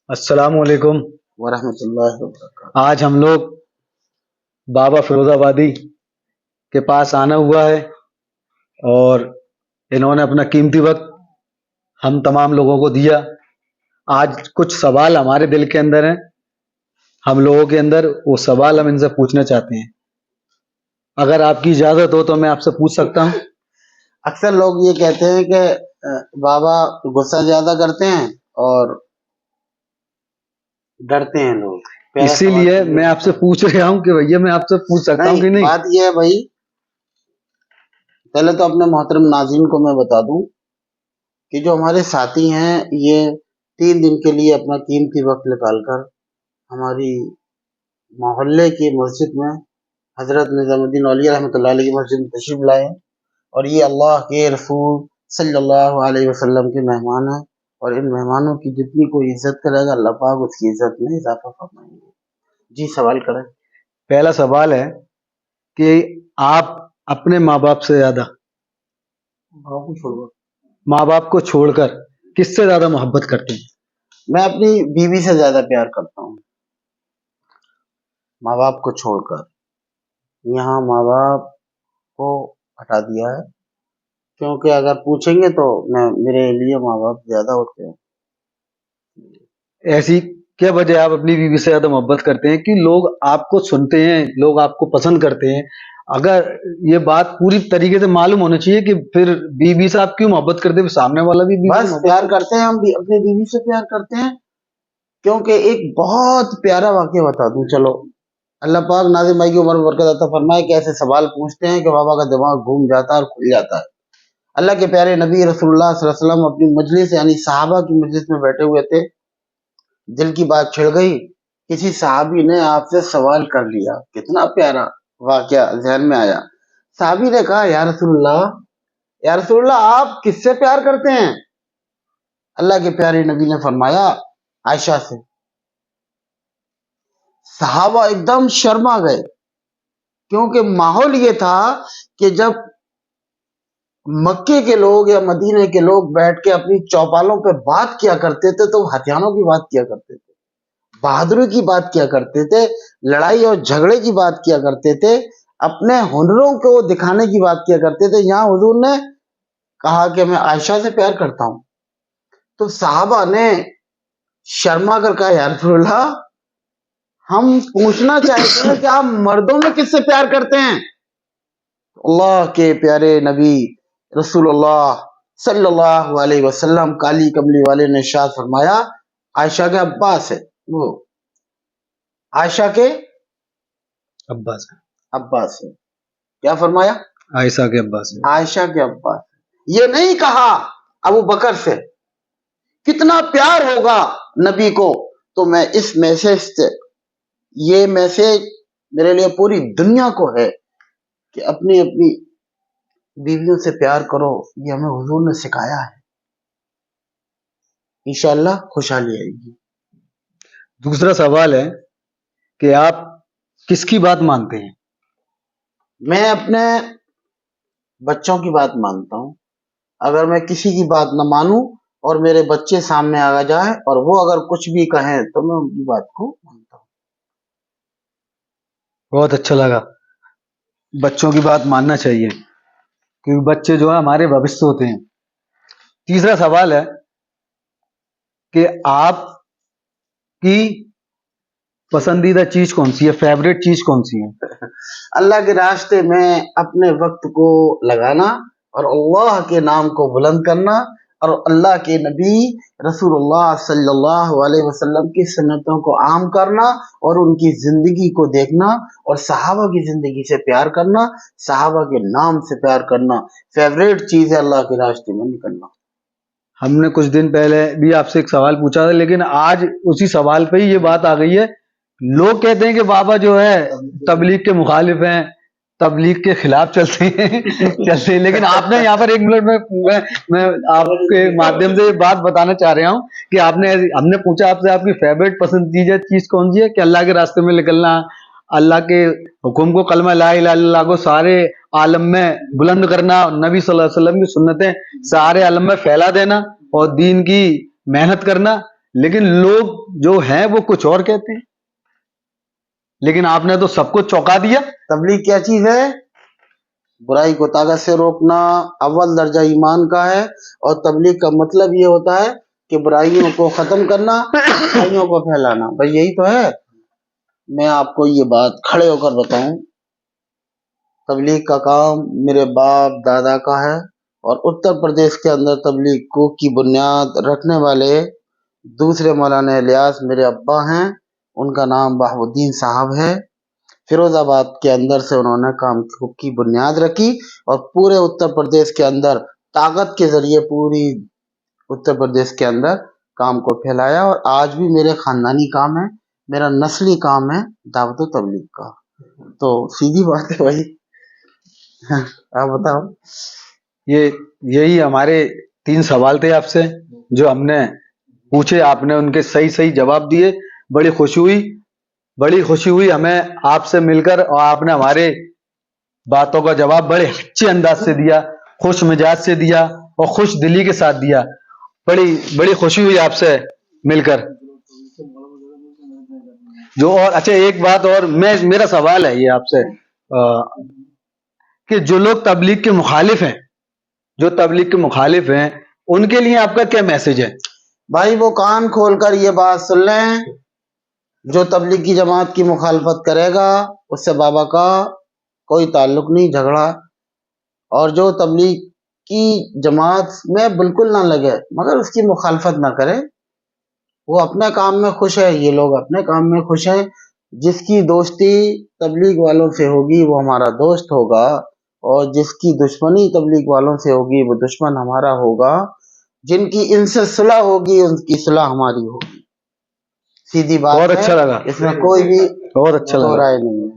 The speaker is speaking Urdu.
السلام علیکم ورحمۃ اللہ وبرکاتہ۔ آج ہم لوگ بابا فیروز آبادی کے پاس آنا ہوا ہے اور انہوں نے اپنا قیمتی وقت ہم تمام لوگوں کو دیا۔ آج کچھ سوال ہمارے دل کے اندر ہیں، ہم لوگوں کے اندر، وہ سوال ہم ان سے پوچھنا چاہتے ہیں۔ اگر آپ کی اجازت ہو تو میں آپ سے پوچھ سکتا ہوں؟ اکثر لوگ یہ کہتے ہیں کہ بابا غصہ زیادہ کرتے ہیں اور ڈرتے ہیں لوگ۔ اسی لیے میں آپ سے پوچھ رہا ہوں کہ بھیا میں آپ سے پوچھ سکتا ہوں کہ نہیں؟ بات یہ ہے بھائی، پہلے تو اپنے محترم ناظرین کو میں بتا دوں کہ جو ہمارے ساتھی ہیں یہ 3 دن کے لیے اپنا قیمتی وقت نکال کر ہماری محلے کی مسجد میں حضرت نظام الدین اولیاء رحمۃ اللہ علیہ کی مسجد میں تشریف لائے، اور یہ اللہ کے رسول صلی اللہ علیہ وسلم کے مہمان ہیں، اور ان مہمانوں کی جتنی کوئی عزت کرے گا اللہ پاک اس کی عزت میں اضافہ فرمائیں گے۔ جی سوال کریں۔ پہلا سوال ہے کہ آپ اپنے ماں باپ سے زیادہ ماں باپ کو چھوڑ کر کس سے زیادہ محبت کرتے ہیں؟ میں اپنی بیوی سے زیادہ پیار کرتا ہوں، ماں باپ کو چھوڑ کر۔ یہاں ماں باپ کو ہٹا دیا ہے، کیونکہ اگر پوچھیں گے تو میرے لیے ماں باپ زیادہ ہوتے ہیں۔ ایسی کیا وجہ آپ اپنی بیوی سے زیادہ محبت کرتے ہیں کہ لوگ آپ کو سنتے ہیں، لوگ آپ کو پسند کرتے ہیں؟ اگر یہ بات پوری طریقے سے معلوم ہونا چاہیے کہ پھر بیوی سے آپ کیوں محبت کرتے ہیں، سامنے والا بھی بیوی بس پیار کرتے ہیں، ہم بھی اپنی بیوی سے پیار کرتے ہیں۔ کیونکہ ایک بہت پیارا واقعہ بتا دوں، چلو اللہ پاک ناظم بھائی کی عمر میں برکت عطا فرمائے کہ ایسے سوال پوچھتے ہیں کہ بابا کا دماغ گھوم جاتا ہے اور کھل جاتا ہے۔ اللہ کے پیارے نبی رسول اللہ صلی اللہ علیہ وسلم اپنی مجلس یعنی صحابہ کی مجلس میں بیٹھے ہوئے تھے، دل کی بات چھڑ گئی، کسی صحابی نے آپ سے سوال کر لیا۔ کتنا پیارا واقعہ ذہن میں آیا۔ صحابی نے کہا یا رسول اللہ آپ کس سے پیار کرتے ہیں؟ اللہ کے پیارے نبی نے فرمایا عائشہ سے۔ صحابہ ایک دم شرما گئے، کیونکہ ماحول یہ تھا کہ جب مکے کے لوگ یا مدینے کے لوگ بیٹھ کے اپنی چوپالوں پہ بات کیا کرتے تھے تو ہتھیاروں کی بات کیا کرتے تھے، بہادری کی بات کیا کرتے تھے، لڑائی اور جھگڑے کی بات کیا کرتے تھے، اپنے ہنروں کو دکھانے کی بات کیا کرتے تھے۔ یہاں حضور نے کہا کہ میں عائشہ سے پیار کرتا ہوں، تو صحابہ نے شرما کر کہا یا رسول اللہ ہم پوچھنا چاہتے ہیں کہ آپ مردوں میں کس سے پیار کرتے ہیں؟ اللہ کے پیارے نبی رسول اللہ صلی اللہ علیہ وسلم کالی کملی والے نے ارشاد فرمایا عائشہ کے ابا سے، وہ عائشہ کے ابا سے کیا فرمایا؟ عائشہ کے ابا سے۔ عائشہ کے ابا سے، یہ نہیں کہا ابو بکر سے۔ کتنا پیار ہوگا نبی کو، تو میں اس میسج سے، یہ میسج میرے لیے پوری دنیا کو ہے کہ اپنی اپنی بیویوں سے پیار کرو، یہ ہمیں حضور نے سکھایا ہے، انشاءاللہ خوشحالی آئے گی۔ دوسرا سوال ہے کہ آپ کس کی بات مانتے ہیں؟ میں اپنے بچوں کی بات مانتا ہوں۔ اگر میں کسی کی بات نہ مانوں اور میرے بچے سامنے آ جائیں اور وہ اگر کچھ بھی کہیں تو میں ان کی بات کو مانتا ہوں۔ بہت اچھا لگا، بچوں کی بات ماننا چاہیے کیونکہ بچے جو ہے ہمارے بھوشیہ ہوتے ہیں۔ تیسرا سوال ہے کہ آپ کی پسندیدہ چیز کون سی ہے، فیوریٹ چیز کون سی ہے؟ اللہ کے راستے میں اپنے وقت کو لگانا اور اللہ کے نام کو بلند کرنا اور اللہ کے نبی رسول اللہ صلی اللہ علیہ وسلم کی سنتوں کو عام کرنا اور ان کی زندگی کو دیکھنا اور صحابہ کی زندگی سے پیار کرنا، صحابہ کے نام سے پیار کرنا فیوریٹ چیز ہے، اللہ کے راستے میں نکلنا۔ ہم نے کچھ دن پہلے بھی آپ سے ایک سوال پوچھا تھا، لیکن آج اسی سوال پہ ہی یہ بات آ گئی ہے۔ لوگ کہتے ہیں کہ بابا جو ہے تبلیغ کے مخالف ہیں، تبلیغ کے خلاف چلتے ہیں، لیکن آپ نے یہاں پر ایک منٹ میں آپ کے مادھیم سے یہ بات بتانا چاہ رہا ہوں کہ ہم نے پوچھا آپ سے آپ کی فیوریٹ پسندیدہ چیز کون سی ہے، کہ اللہ کے راستے میں نکلنا، اللہ کے حکم کو، کلمہ لا الہ الا اللہ کو سارے عالم میں بلند کرنا، نبی صلی اللہ علیہ وسلم کی سنتیں سارے عالم میں پھیلا دینا اور دین کی محنت کرنا، لیکن لوگ جو ہیں وہ کچھ اور کہتے ہیں. لیکن آپ نے تو سب کو چونکا دیا. تبلیغ کیا چیز ہے؟ برائی کو طاقت سے روکنا اول درجہ ایمان کا ہے، اور تبلیغ کا مطلب یہ ہوتا ہے کہ برائیوں کو ختم کرنا، برائیوں کو پھیلانا. بھائی یہی تو ہے. میں آپ کو یہ بات کھڑے ہو کر بتاؤں، تبلیغ کا کام میرے باپ دادا کا ہے، اور اتر پردیش کے اندر تبلیغ کو کی بنیاد رکھنے والے دوسرے مولانا الیاس میرے ابا ہیں، ان کا نام بہاؤ الدین صاحب ہے. فیروز آباد کے اندر سے انہوں نے کام کی بنیاد رکھی، اور پورے اتر پردیش کے اندر طاقت کے ذریعے پوری اتر پردیش کے اندر کام کو پھیلایا. اور آج بھی میرے خاندانی کام ہے، میرا نسلی کام ہے دعوت و تبلیغ کا. تو سیدھی بات ہے بھائی. آپ بتاؤ. یہی ہمارے 3 سوال تھے آپ سے جو ہم نے پوچھے، آپ نے ان کے صحیح جواب دیے. بڑی خوشی ہوئی ہمیں آپ سے مل کر، اور آپ نے ہمارے باتوں کا جواب بڑے اچھے انداز سے دیا، خوش مزاج سے دیا اور خوش دلی کے ساتھ دیا. بڑی خوشی ہوئی آپ سے مل کر. اور اچھا ایک بات اور، میرا سوال ہے یہ آپ سے کہ جو لوگ تبلیغ کے مخالف ہیں ان کے لیے آپ کا کیا میسج ہے؟ بھائی وہ کان کھول کر یہ بات سن لیں، جو تبلیغ کی جماعت کی مخالفت کرے گا اس سے بابا کا کوئی تعلق نہیں، جھگڑا. اور جو تبلیغ کی جماعت میں بالکل نہ لگے مگر اس کی مخالفت نہ کرے، وہ اپنے کام میں خوش ہے. یہ لوگ اپنے کام میں خوش ہیں. جس کی دوستی تبلیغ والوں سے ہوگی وہ ہمارا دوست ہوگا، اور جس کی دشمنی تبلیغ والوں سے ہوگی وہ دشمن ہمارا ہوگا. جن کی ان سے صلح ہوگی ان کی صلح ہماری ہوگی. سیدھی بات بہت ہے، اچھا لگا، اس میں کوئی بھی بہت اچھا دو لگا. رائے نہیں ہے.